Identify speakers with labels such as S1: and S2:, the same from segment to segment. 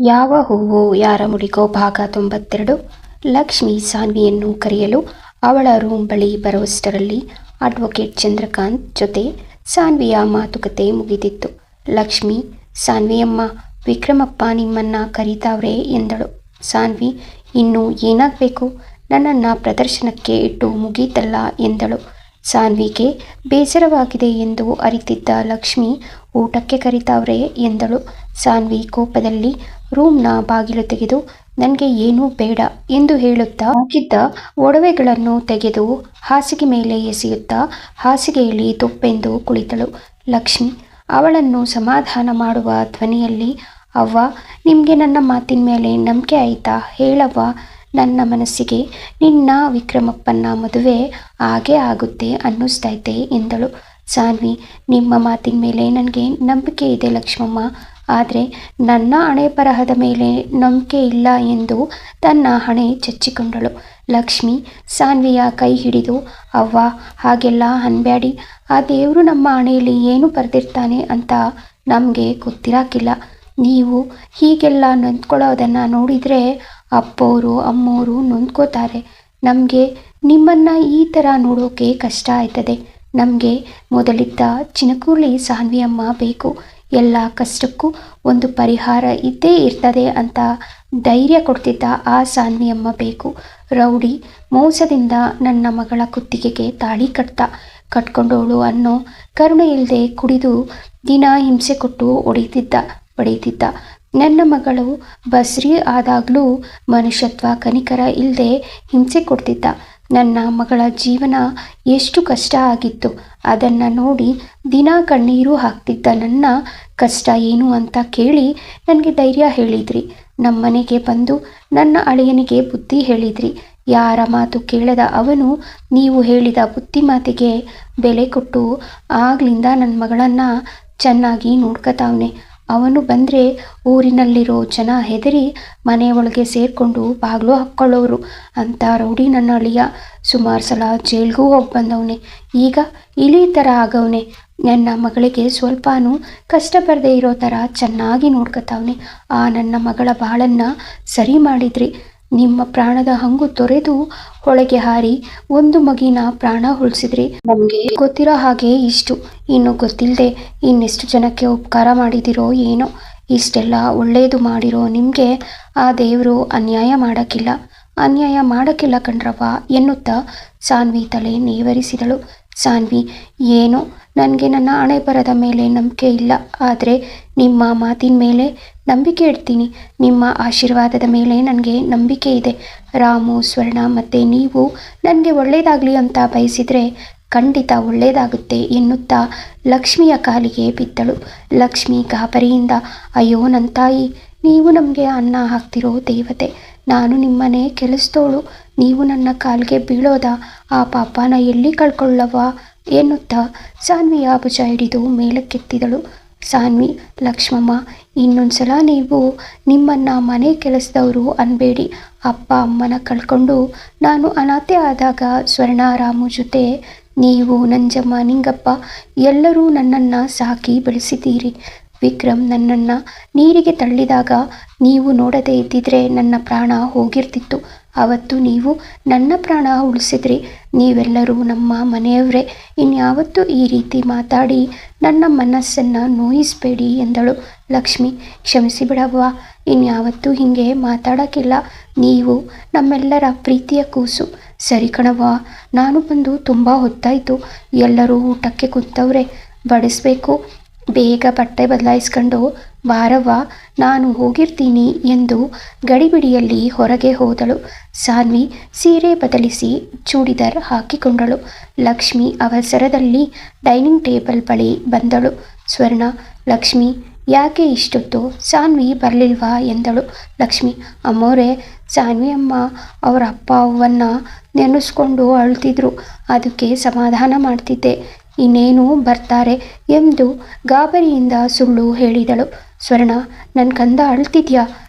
S1: ಯಾವ ಹೂವು ಯಾರ ಮುಡಿಗೋ ಭಾಗ 92. ಲಕ್ಷ್ಮಿ ಸಾನ್ವಿಯನ್ನು ಕರೆಯಲು ಅವಳ ರೂಮ್ ಬಳಿ ಬರುವಷ್ಟರಲ್ಲಿ ಅಡ್ವೊಕೇಟ್ ಚಂದ್ರಕಾಂತ್ ಜೊತೆ ಸಾನ್ವಿಯ ಮಾತುಕತೆ ಮುಗಿದಿತ್ತು. ಲಕ್ಷ್ಮಿ, ಸಾನ್ವಿಯಮ್ಮ, ವಿಕ್ರಮಪ್ಪ ನಿಮ್ಮನ್ನ ಕರೀತಾವ್ರೆ ಎಂದಳು. ಸಾನ್ವಿ, ಇನ್ನೂ ಏನಾಗಬೇಕು, ನನ್ನನ್ನು ಪ್ರದರ್ಶನಕ್ಕೆ ಇಟ್ಟು ಮುಗೀತಲ್ಲ ಎಂದಳು. ಸಾನ್ವಿಗೆ ಬೇಸರವಾಗಿದೆ ಎಂದು ಅರಿತಿದ್ದ ಲಕ್ಷ್ಮಿ, ಊಟಕ್ಕೆ ಕರೀತಾವ್ರೆ ಎಂದಳು. ಸಾನ್ವಿ ಕೋಪದಲ್ಲಿ ರೂಮ್ನ ಬಾಗಿಲು ತೆಗೆದು ನನಗೆ ಏನೂ ಬೇಡ ಎಂದು ಹೇಳುತ್ತಾ ಹಾಕಿದ್ದ ಒಡವೆಗಳನ್ನು ತೆಗೆದು ಹಾಸಿಗೆ ಮೇಲೆ ಎಸೆಯುತ್ತಾ ಹಾಸಿಗೆಯಲ್ಲಿ ತೊಪ್ಪೆಂದು ಕುಳಿತಳು. ಲಕ್ಷ್ಮಿ ಅವಳನ್ನು ಸಮಾಧಾನ ಮಾಡುವ ಧ್ವನಿಯಲ್ಲಿ, ಅವ್ವ, ನಿಮಗೆ ನನ್ನ ಮಾತಿನ ಮೇಲೆ ನಂಬಿಕೆ ಆಯಿತಾ ಹೇಳವ್ವ, ನನ್ನ ಮನಸ್ಸಿಗೆ ನಿನ್ನ ವಿಕ್ರಮಪ್ಪನ ಮದುವೆ ಆಗೇ ಆಗುತ್ತೆ ಅನ್ನಿಸ್ತೈತೆ ಎಂದಳು. ಸಾನ್ವಿ, ನಿಮ್ಮ ಮಾತಿನ ಮೇಲೆ ನನಗೆ ನಂಬಿಕೆ ಇದೆ ಲಕ್ಷ್ಮಮ್ಮ, ಆದರೆ ನನ್ನ ಹಣೆ ಬರಹದ ಮೇಲೆ ನಂಬಿಕೆ ಇಲ್ಲ ಎಂದು ತನ್ನ ಹಣೆ ಚಚ್ಚಿಕೊಂಡಳು. ಲಕ್ಷ್ಮಿ ಸಾನ್ವಿಯ ಕೈ ಹಿಡಿದು, ಅವ್ವ, ಹಾಗೆಲ್ಲ ಅನ್ಬ್ಯಾಡಿ, ಆ ದೇವರು ನಮ್ಮ ಹಣೆಯಲ್ಲಿ ಏನು ಬರೆದಿರ್ತಾನೆ ಅಂತ ನಮಗೆ ಗೊತ್ತಿರಾಕಿಲ್ಲ. ನೀವು ಹೀಗೆಲ್ಲ ನೊಂದ್ಕೊಳ್ಳೋದನ್ನು ನೋಡಿದರೆ ಅಪ್ಪೋರು ಅಮ್ಮೋರು ನೊಂದ್ಕೋತಾರೆ. ನಮಗೆ ನಿಮ್ಮನ್ನು ಈ ಥರ ನೋಡೋಕೆ ಕಷ್ಟ ಆಯ್ತದೆ. ನಮಗೆ ಮೊದಲಿದ್ದ ಚಿನಕೂಲಿ ಸಾನ್ವಿಯಮ್ಮ ಬೇಕು. ಎಲ್ಲ ಕಷ್ಟಕ್ಕೂ ಒಂದು ಪರಿಹಾರ ಇದ್ದೇ ಇರ್ತದೆ ಅಂತ ಧೈರ್ಯ ಕೊಡ್ತಿದ್ದ ಆ ಸಾನ್ವಿಯಮ್ಮ ಬೇಕು. ರೌಡಿ ಮೋಸದಿಂದ ನನ್ನ ಮಗಳ ಕುತ್ತಿಗೆಗೆ ತಾಳಿ ಕಟ್ಕೊಂಡವಳು ಅನ್ನೋ ಕರುಣೆ ಇಲ್ಲದೆ ಕುಡಿದು ದಿನ ಹಿಂಸೆ ಕೊಟ್ಟು ಬಡಿತಿದ್ದ ನನ್ನ ಮಗಳು ಬಸ್ರಿ ಆದಾಗಲೂ ಮನುಷ್ಯತ್ವ ಕನಿಕರ ಇಲ್ಲದೆ ಹಿಂಸೆ ಕೊಡ್ತಿದ್ದ. ನನ್ನ ಮಗಳ ಜೀವನ ಎಷ್ಟು ಕಷ್ಟ ಆಗಿತ್ತು ಅದನ್ನು ನೋಡಿ ದಿನ ಕಣ್ಣೀರು ಹಾಕ್ತಿದ್ದ ನನ್ನ ಕಷ್ಟ ಏನು ಅಂತ ಕೇಳಿ ನನಗೆ ಧೈರ್ಯ ಹೇಳಿದ್ರಿ. ನಮ್ಮನೆಗೆ ಬಂದು ನನ್ನ ಅಳಿಯನಿಗೆ ಬುದ್ಧಿ ಹೇಳಿದ್ರಿ. ಯಾರ ಮಾತು ಕೇಳದ ಅವನು ನೀವು ಹೇಳಿದ ಬುದ್ಧಿ ಮಾತಿಗೆ ಬೆಲೆ ಕೊಟ್ಟು ಆಗ್ಲಿಂದ ನನ್ನ ಮಗಳನ್ನು ಚೆನ್ನಾಗಿ ನೋಡ್ಕೊತಾವನೆ. ಅವನು ಬಂದರೆ ಊರಿನಲ್ಲಿರೋ ಜನ ಹೆದರಿ ಮನೆ ಒಳಗೆ ಸೇರಿಕೊಂಡು ಬಾಗಿಲು ಹಾಕ್ಕೊಳ್ಳೋರು ಅಂತ ರೌಡಿ ನನ್ನ ಅಳಿಯ. ಸುಮಾರು ಸಲ ಜೈಲ್ಗೂ ಹೋಗಿ ಬಂದವನೆ. ಈಗ ಇಲಿ ಥರ ಆಗವನೆ. ನನ್ನ ಮಗಳಿಗೆ ಸ್ವಲ್ಪನೂ ಕಷ್ಟ ಬರದೇ ಇರೋ ಥರ ಚೆನ್ನಾಗಿ ನೋಡ್ಕೊತಾವನೆ. ಆ ನನ್ನ ಮಗಳ ಬಾಳನ್ನು ಸರಿ ಮಾಡಿದ್ರಿ. ನಿಮ್ಮ ಪ್ರಾಣದ ಹಂಗು ತೊರೆದು ಹೊಳೆಗೆ ಹಾರಿ ಒಂದು ಮಗಿನ ಪ್ರಾಣ ಉಳಿಸಿದ್ರಿ. ನಮಗೆ ಗೊತ್ತಿರೋ ಹಾಗೆ ಇಷ್ಟು, ಇನ್ನು ಗೊತ್ತಿಲ್ಲದೆ ಇನ್ನೆಷ್ಟು ಜನಕ್ಕೆ ಉಪಕಾರ ಮಾಡಿದಿರೋ ಏನೋ. ಇಷ್ಟೆಲ್ಲ ಒಳ್ಳೆಯದು ಮಾಡಿರೋ ನಿಮಗೆ ಆ ದೇವರು ಅನ್ಯಾಯ ಮಾಡೋಕ್ಕಿಲ್ಲ ಕಣ್ರವ್ವ ಎನ್ನುತ್ತಾ ಸಾನ್ವಿ ತಲೆ ನೇವರಿಸಿದಳು. ಸಾನ್ವಿ, ಏನೋ ನನಗೆ ನನ್ನ ಹಣೆ ಬರದ ಮೇಲೆ ನಂಬಿಕೆ ಇಲ್ಲ, ಆದರೆ ನಿಮ್ಮ ಮಾತಿನ ಮೇಲೆ ನಂಬಿಕೆ ಇಡ್ತೀನಿ. ನಿಮ್ಮ ಆಶೀರ್ವಾದದ ಮೇಲೆ ನನಗೆ ನಂಬಿಕೆ ಇದೆ. ರಾಮು, ಸ್ವರ್ಣ ಮತ್ತು ನೀವು ನನಗೆ ಒಳ್ಳೆಯದಾಗಲಿ ಅಂತ ಬಯಸಿದರೆ ಖಂಡಿತ ಒಳ್ಳೆಯದಾಗುತ್ತೆ ಎನ್ನುತ್ತಾ ಲಕ್ಷ್ಮಿಯ ಕಾಲಿಗೆ ಬಿದ್ದಳು. ಲಕ್ಷ್ಮಿ ಗಾಬರಿಯಿಂದ, ಅಯ್ಯೋ ನನ್ನ ತಾಯಿ, ನೀವು ನಮಗೆ ಅನ್ನ ಹಾಕ್ತಿರೋ ದೇವತೆ, ನಾನು ನಿಮ್ಮನೆ ಕೆಲಸದೋಳು, ನೀವು ನನ್ನ ಕಾಲಿಗೆ ಬೀಳೋದ, ಆ ಪಾಪನ ಎಲ್ಲಿ ಕಳ್ಕೊಳ್ಳವ ಎನ್ನುತ್ತಾ ಸಾನ್ವಿಯ ಭುಜ ಹಿಡಿದು ಮೇಲಕ್ಕೆತ್ತಿದಳು. ಸಾನ್ವಿ, ಲಕ್ಷ್ಮಮ್ಮ, ಇನ್ನೊಂದ್ಸಲ ನೀವು ನಿಮ್ಮನ್ನು ಮನೆ ಕೆಲಸದವರು ಅನ್ಬೇಡಿ. ಅಪ್ಪ ಅಮ್ಮನ ಕಳ್ಕೊಂಡು ನಾನು ಅನಾಥೆ ಆದಾಗ ಸ್ವರ್ಣ, ರಾಮು ಜೊತೆ ನೀವು, ನಂಜಮ್ಮ, ನಿಂಗಪ್ಪ ಎಲ್ಲರೂ ನನ್ನನ್ನು ಸಾಕಿ ಬೆಳೆಸಿದ್ದೀರಿ. ವಿಕ್ರಮ್ ನನ್ನನ್ನು ನೀರಿಗೆ ತಳ್ಳಿದಾಗ ನೀವು ನೋಡದೇ ಇದ್ದಿದ್ರೆ ನನ್ನ ಪ್ರಾಣ ಹೋಗಿರ್ತಿತ್ತು. ಅವತ್ತು ನೀವು ನನ್ನ ಪ್ರಾಣ ಉಳಿಸಿದ್ರಿ. ನೀವೆಲ್ಲರೂ ನಮ್ಮ ಮನೆಯವರೇ. ಇನ್ಯಾವತ್ತೂ ಈ ರೀತಿ ಮಾತಾಡಿ ನನ್ನ ಮನಸ್ಸನ್ನು ನೋಯಿಸಬೇಡಿ ಎಂದಳು. ಲಕ್ಷ್ಮಿ, ಕ್ಷಮಿಸಿಬಿಡವ್ವ, ಇನ್ಯಾವತ್ತೂ ಹೀಗೆ ಮಾತಾಡೋಕ್ಕಿಲ್ಲ. ನೀವು ನಮ್ಮೆಲ್ಲರ ಪ್ರೀತಿಯ ಕೂಸು. ಸರಿ ಕಣವ್ವ, ನಾನು ಬಂದು ತುಂಬ ಹೊತ್ತಾಯಿತು. ಎಲ್ಲರೂ ಊಟಕ್ಕೆ ಕೂತವ್ರೆ, ಬಡಿಸ್ಬೇಕು. ಬೇಗ ಬಟ್ಟೆ ಬದಲಾಯಿಸ್ಕೊಂಡು ಬಾರವ್ವ, ನಾನು ಹೋಗಿರ್ತೀನಿ ಎಂದು ಗಡಿಬಿಡಿಯಲ್ಲಿ ಹೊರಗೆ ಹೋದಳು. ಸಾನ್ವಿ ಸೀರೆ ಬದಲಿಸಿ ಚೂಡಿದಾರ್ ಹಾಕಿಕೊಂಡಳು. ಲಕ್ಷ್ಮಿ ಅವಸರದಲ್ಲಿ ಡೈನಿಂಗ್ ಟೇಬಲ್ ಬಳಿ ಬಂದಳು. ಸ್ವರ್ಣ, ಲಕ್ಷ್ಮಿ ಯಾಕೆ ಇಷ್ಟೊತ್ತು ಸಾನ್ವಿ ಬರಲಿಲ್ವಾ ಎಂದಳು. ಲಕ್ಷ್ಮಿ, ಅಮ್ಮೋರೆ, ಸಾನ್ವಿ ಅಮ್ಮ ಅವರ ಅಪ್ಪ ಅವ್ವನ್ನ ನೆನೆಸ್ಕೊಂಡು ಅಳ್ತಿದ್ರು, ಅದಕ್ಕೆ ಸಮಾಧಾನ ಮಾಡ್ತಿದ್ದೆ. ಇನ್ನೇನು ಬರ್ತಾರೆ ಎಂದು ಗಾಬರಿಯಿಂದ ಸುಳ್ಳು ಹೇಳಿದಳು. ಸ್ವರ್ಣ, ನನ್ನ ಕಂದ ಅಳ್ತಿದ್ಯಾ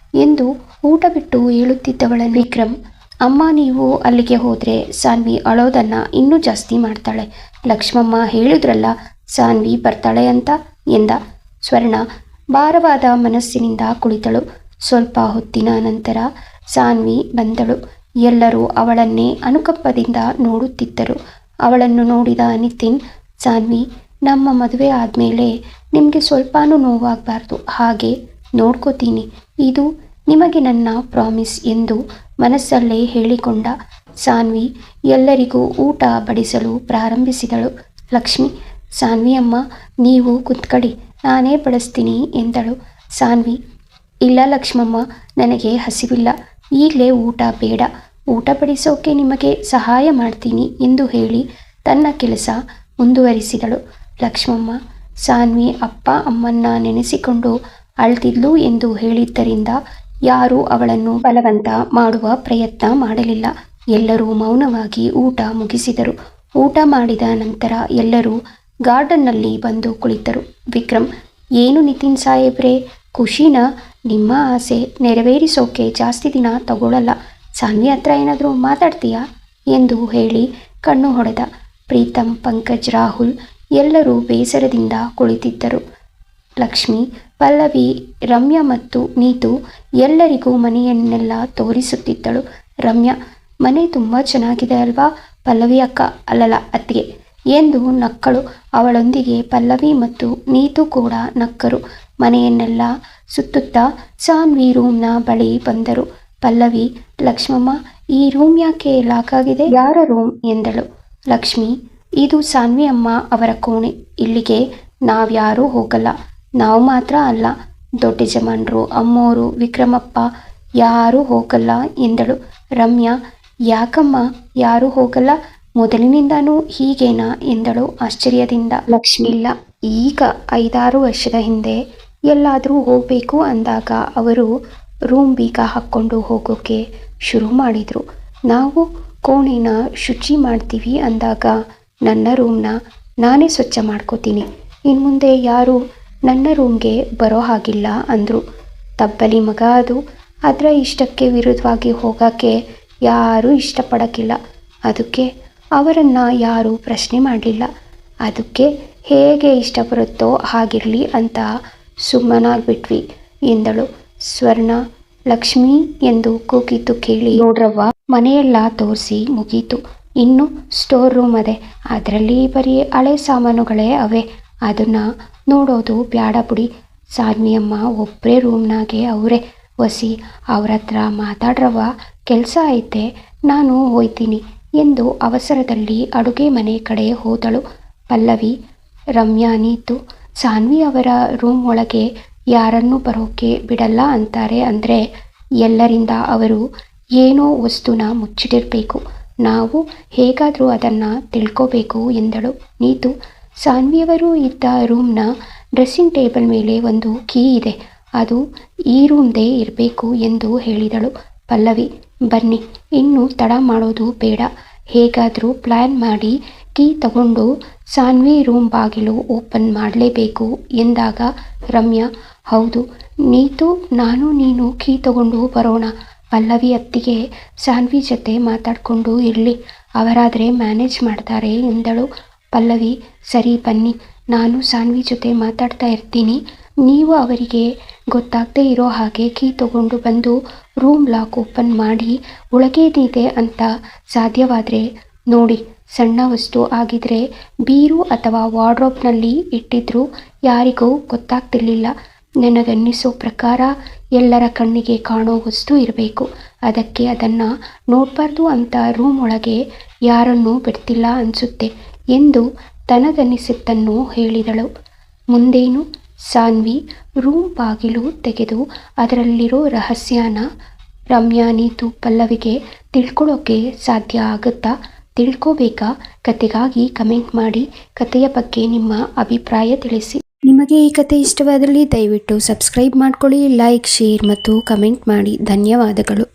S1: ಎಂದು ಊಟ ಬಿಟ್ಟು ಹೇಳುತ್ತಿದ್ದವಳನ್ನು ವಿಕ್ರಮ್, ಅಮ್ಮ ನೀವು ಅಲ್ಲಿಗೆ ಹೋದರೆ ಸಾನ್ವಿ ಅಳೋದನ್ನು ಇನ್ನೂ ಜಾಸ್ತಿ ಮಾಡ್ತಾಳೆ. ಲಕ್ಷ್ಮಮ್ಮ ಹೇಳಿದ್ರಲ್ಲ ಸಾನ್ವಿ ಬರ್ತಾಳೆ ಅಂತ ಎಂದ. ಸ್ವರ್ಣ ಭಾರವಾದ ಮನಸ್ಸಿನಿಂದ ಕುಳಿತಳು. ಸ್ವಲ್ಪ ಹೊತ್ತಿನ ನಂತರ ಸಾನ್ವಿ ಬಂದಳು. ಎಲ್ಲರೂ ಅವಳನ್ನೇ ಅನುಕಂಪದಿಂದ ನೋಡುತ್ತಿದ್ದರು. ಅವಳನ್ನು ನೋಡಿದ ನಿತಿನ್, ಸಾನ್ವಿ, ನಮ್ಮ ಮದುವೆ ಆದಮೇಲೆ ನಿಮಗೆ ಸ್ವಲ್ಪನೂ ನೋವಾಗಬಾರ್ದು, ಹಾಗೆ ನೋಡ್ಕೋತೀನಿ, ಇದು ನಿಮಗೆ ನನ್ನ ಪ್ರಾಮಿಸ್ ಎಂದು ಮನಸ್ಸಲ್ಲೇ ಹೇಳಿಕೊಂಡ. ಸಾನ್ವಿ ಎಲ್ಲರಿಗೂ ಊಟ ಬಡಿಸಲು ಪ್ರಾರಂಭಿಸಿದಳು. ಲಕ್ಷ್ಮಿ, ಸಾನ್ವಿ ಅಮ್ಮ, ನೀವು ಕುತ್ಕೊಳ್ಳಿ, ನಾನೇ ಬಡಿಸ್ತೀನಿ ಎಂದಳು. ಸಾನ್ವಿ, ಇಲ್ಲ ಲಕ್ಷ್ಮಮ್ಮ, ನನಗೆ ಹಸಿವಿಲ್ಲ, ಈಗಲೇ ಊಟ ಬೇಡ, ಊಟ ಬಡಿಸೋಕೆ ನಿಮಗೆ ಸಹಾಯ ಮಾಡ್ತೀನಿ ಎಂದು ಹೇಳಿ ತನ್ನ ಕೆಲಸ ಮುಂದುವರಿಸಿದಳು. ಲಕ್ಷ್ಮಮ್ಮ, ಸಾನ್ವಿ ಅಪ್ಪ ಅಮ್ಮನ್ನ ನೆನೆಸಿಕೊಂಡು ಅಳ್ತಿದ್ಲು ಎಂದು ಹೇಳಿದ್ದರಿಂದ ಯಾರೂ ಅವಳನ್ನು ಬಲವಂತ ಮಾಡುವ ಪ್ರಯತ್ನ ಮಾಡಲಿಲ್ಲ. ಎಲ್ಲರೂ ಮೌನವಾಗಿ ಊಟ ಮುಗಿಸಿದರು. ಊಟ ಮಾಡಿದ ನಂತರ ಎಲ್ಲರೂ ಗಾರ್ಡನ್ನಲ್ಲಿ ಬಂದು ಕುಳಿತರು. ವಿಕ್ರಮ್, ಏನು ನಿತಿನ್ ಸಾಹೇಬ್ರೆ, ಖುಷಿನಾ? ನಿಮ್ಮ ಆಸೆ ನೆರವೇರಿಸೋಕೆ ಜಾಸ್ತಿ ದಿನ ತಗೊಳ್ಳಲ್ಲ. ಸಾನ್ವಿ ಹತ್ರ ಏನಾದರೂ ಮಾತಾಡ್ತೀಯಾ ಎಂದು ಹೇಳಿ ಕಣ್ಣು ಹೊಡೆದ. ಪ್ರೀತಮ್, ಪಂಕಜ್, ರಾಹುಲ್ ಎಲ್ಲರೂ ಬೇಸರದಿಂದ ಕುಳಿತಿದ್ದರು. ಲಕ್ಷ್ಮಿ, ಪಲ್ಲವಿ, ರಮ್ಯಾ ಮತ್ತು ನೀತು ಎಲ್ಲರಿಗೂ ಮನೆಯನ್ನೆಲ್ಲ ತೋರಿಸುತ್ತಿದ್ದಳು. ರಮ್ಯಾ, ಮನೆ ತುಂಬ ಚೆನ್ನಾಗಿದೆ ಅಲ್ವಾ? ಪಲ್ಲವಿ ಅಕ್ಕ, ಅಲ್ಲಲ್ಲ ಅತ್ತಿಗೆ ಎಂದು ನಕ್ಕಳು. ಅವಳೊಂದಿಗೆ ಪಲ್ಲವಿ ಮತ್ತು ನೀತು ಕೂಡ ನಕ್ಕರು. ಮನೆಯನ್ನೆಲ್ಲ ಸುತ್ತುತ್ತಾ ಸಾನ್ವಿ ರೂಮ್ನ ಬಳಿ ಬಂದರು. ಪಲ್ಲವಿ, ಲಕ್ಷ್ಮಮ್ಮ, ಈ ರೂಮ್ ಯಾಕೆ ಲಾಕ್ ಆಗಿದೆ? ಯಾರ ರೂಮ್ ಎಂದಳು. ಲಕ್ಷ್ಮಿ, ಇದು ಸಾನ್ವಿ ಅಮ್ಮ ಅವರ ಕೋಣೆ, ಇಲ್ಲಿಗೆ ನಾವ್ಯಾರೂ ಹೋಗಲ್ಲ. ನಾವು ಮಾತ್ರ ಅಲ್ಲ, ದೊಡ್ಡ ಯಜಮಾನ್ರು, ಅಮ್ಮೋರು, ವಿಕ್ರಮಪ್ಪ ಯಾರೂ ಹೋಗಲ್ಲ ಎಂದಳು. ರಮ್ಯಾ, ಯಾಕಮ್ಮ ಯಾರೂ ಹೋಗಲ್ಲ? ಮೊದಲಿನಿಂದನೂ ಹೀಗೇನಾ ಎಂದಳು ಆಶ್ಚರ್ಯದಿಂದ. ಲಕ್ಷ್ಮಿ, ಇಲ್ಲ, ಈಗ 5-6 ವರ್ಷದ ಹಿಂದೆ ಎಲ್ಲಾದರೂ ಹೋಗಬೇಕು ಅಂದಾಗ ಅವರು ರೂಮ್ ಬೀಗ ಹಾಕ್ಕೊಂಡು ಹೋಗೋಕೆ ಶುರು ಮಾಡಿದರು. ನಾವು ಕೋಣೆನ ಶುಚಿ ಮಾಡ್ತೀವಿ ಅಂದಾಗ ನನ್ನ ರೂಮ್ನ ನಾನೇ ಸ್ವಚ್ಛ ಮಾಡ್ಕೋತೀನಿ, ಇನ್ನು ಮುಂದೆ ಯಾರೂ ನನ್ನ ರೂಮ್ಗೆ ಬರೋ ಹಾಗಿಲ್ಲ ಅಂದರು. ತಬ್ಬಲಿ ಮಗ ಅದು. ಅದರ ಇಷ್ಟಕ್ಕೆ ವಿರುದ್ಧವಾಗಿ ಹೋಗೋಕ್ಕೆ ಯಾರೂ ಇಷ್ಟಪಡೋಕ್ಕಿಲ್ಲ. ಅದಕ್ಕೆ ಅವರನ್ನು ಯಾರೂ ಪ್ರಶ್ನೆ ಮಾಡಲಿಲ್ಲ. ಅದಕ್ಕೆ ಹೇಗೆ ಇಷ್ಟ ಬರುತ್ತೋ ಹಾಗಿರಲಿ ಅಂತ ಸುಮ್ಮನಾಗ್ಬಿಟ್ವಿ ಎಂದಳು. ಸ್ವರ್ಣ, ಲಕ್ಷ್ಮಿ ಎಂದು ಕೂಗಿತು ಕೇಳಿ, ನೋಡ್ರವ್ವ, ಮನೆಯೆಲ್ಲ ತೋರಿಸಿ ಮುಗೀತು, ಇನ್ನು ಸ್ಟೋರ್ ರೂಮ್ ಅದೇ, ಅದರಲ್ಲಿ ಬರೀ ಹಳೆ ಸಾಮಾನುಗಳೇ ಅವೆ, ಅದನ್ನು ನೋಡೋದು ಬ್ಯಾಡ ಬಿಡಿ. ಸಾನ್ವಿ ಅಮ್ಮ ಒಬ್ಬರೇ ರೂಮ್ನಾಗೆ ಅವರೇ, ಒಸಿ ಅವ್ರ ಹತ್ರ ಮಾತಾಡ್ರವ್ವ, ಕೆಲಸ ಐತೆ, ನಾನು ಹೋಯ್ತೀನಿ ಎಂದು ಅವಸರದಲ್ಲಿ ಅಡುಗೆ ಮನೆ ಕಡೆ ಹೋದಳು. ಪಲ್ಲವಿ, ರಮ್ಯಾ, ನೀತು, ಸಾನ್ವಿ ಅವರ ರೂಮ್ ಒಳಗೆ ಯಾರನ್ನೂ ಬರೋಕ್ಕೆ ಬಿಡಲ್ಲ ಅಂತಾರೆ ಅಂದರೆ ಎಲ್ಲರಿಂದ ಅವರು ಏನೋ ವಸ್ತುನ ಮುಚ್ಚಿಟ್ಟಿರಬೇಕು, ನಾವು ಹೇಗಾದರೂ ಅದನ್ನು ತಿಳ್ಕೋಬೇಕು ಎಂದಳು. ನೀತು, ಸಾನ್ವಿಯವರು ಇದ್ದ ರೂಮ್ನ ಡ್ರೆಸ್ಸಿಂಗ್ ಟೇಬಲ್ ಮೇಲೆ ಒಂದು ಕೀ ಇದೆ, ಅದು ಈ ರೂಮ್ದೇ ಇರಬೇಕು ಎಂದು ಹೇಳಿದಳು. ಪಲ್ಲವಿ, ಬನ್ನಿ, ಇನ್ನು ತಡ ಮಾಡೋದು ಬೇಡ, ಹೇಗಾದರೂ ಪ್ಲ್ಯಾನ್ ಮಾಡಿ ಕೀ ತಗೊಂಡು ಸಾನ್ವಿ ರೂಮ್ ಬಾಗಿಲು ಓಪನ್ ಮಾಡಲೇಬೇಕು ಎಂದಾಗ ರಮ್ಯಾ, ಹೌದು ನೀತು, ನಾನು ನೀನು ಕೀ ತಗೊಂಡು ಬರೋಣ. ಪಲ್ಲವಿ ಅತ್ತಿಗೆ ಸಾನ್ವಿ ಜೊತೆ ಮಾತಾಡಿಕೊಂಡು ಇರಲಿ, ಅವರಾದರೆ ಮ್ಯಾನೇಜ್ ಮಾಡ್ತಾರೆ ಎಂದಳು. ಪಲ್ಲವಿ, ಸರಿ ಬನ್ನಿ, ನಾನು ಸಾನ್ವಿ ಜೊತೆ ಮಾತಾಡ್ತಾ ಇರ್ತೀನಿ, ನೀವು ಅವರಿಗೆ ಗೊತ್ತಾಗದೇ ಇರೋ ಹಾಗೆ ಕೀ ತಗೊಂಡು ಬಂದು ರೂಮ್ ಲಾಕ್ ಓಪನ್ ಮಾಡಿ ಒಳಗೇನಿದೆ ಅಂತ ಸಾಧ್ಯವಾದರೆ ನೋಡಿ. ಸಣ್ಣ ವಸ್ತು ಆಗಿದ್ರೆ ಬೀರು ಅಥವಾ ವಾರ್ಡ್ರೋಬ್ನಲ್ಲಿ ಇಟ್ಟಿದ್ರು ಯಾರಿಗೂ ಗೊತ್ತಾಗ್ತಿರ್ಲಿಲ್ಲ. ನನಗನ್ನಿಸೋ ಪ್ರಕಾರ ಎಲ್ಲರ ಕಣ್ಣಿಗೆ ಕಾಣೋ ವಸ್ತು ಇರಬೇಕು, ಅದಕ್ಕೆ ಅದನ್ನು ನೋಡಬಾರ್ದು ಅಂತ ರೂಮ್ ಒಳಗೆ ಯಾರನ್ನೂ ಬಿಡ್ತಿಲ್ಲ ಅನಿಸುತ್ತೆ ಎಂದು ತನಗನ್ನಿಸಿದ್ದನ್ನು ಹೇಳಿದಳು. ಮುಂದೇನು? ಸಾನ್ವಿ ರೂಮ್ ಬಾಗಿಲು ತೆಗೆದು ಅದರಲ್ಲಿರೋ ರಹಸ್ಯನ ರಮ್ಯಾ, ನೀತು, ಪಲ್ಲವಿಗೆ ತಿಳ್ಕೊಳ್ಳೋಕೆ ಸಾಧ್ಯ ಆಗುತ್ತಾ? ತಿಳ್ಕೋಬೇಕಾ? ಕತೆಗಾಗಿ ಕಮೆಂಟ್ ಮಾಡಿ, ಕತೆಯ ಬಗ್ಗೆ ನಿಮ್ಮ ಅಭಿಪ್ರಾಯ ತಿಳಿಸಿ. ನಿಮಗೆ ಈ ಕತೆ ಇಷ್ಟವಾದಲ್ಲಿ ದಯವಿಟ್ಟು ಸಬ್ಸ್ಕ್ರೈಬ್ ಮಾಡ್ಕೊಳ್ಳಿ, ಲೈಕ್, ಶೇರ್ ಮತ್ತು ಕಮೆಂಟ್ ಮಾಡಿ. ಧನ್ಯವಾದಗಳು.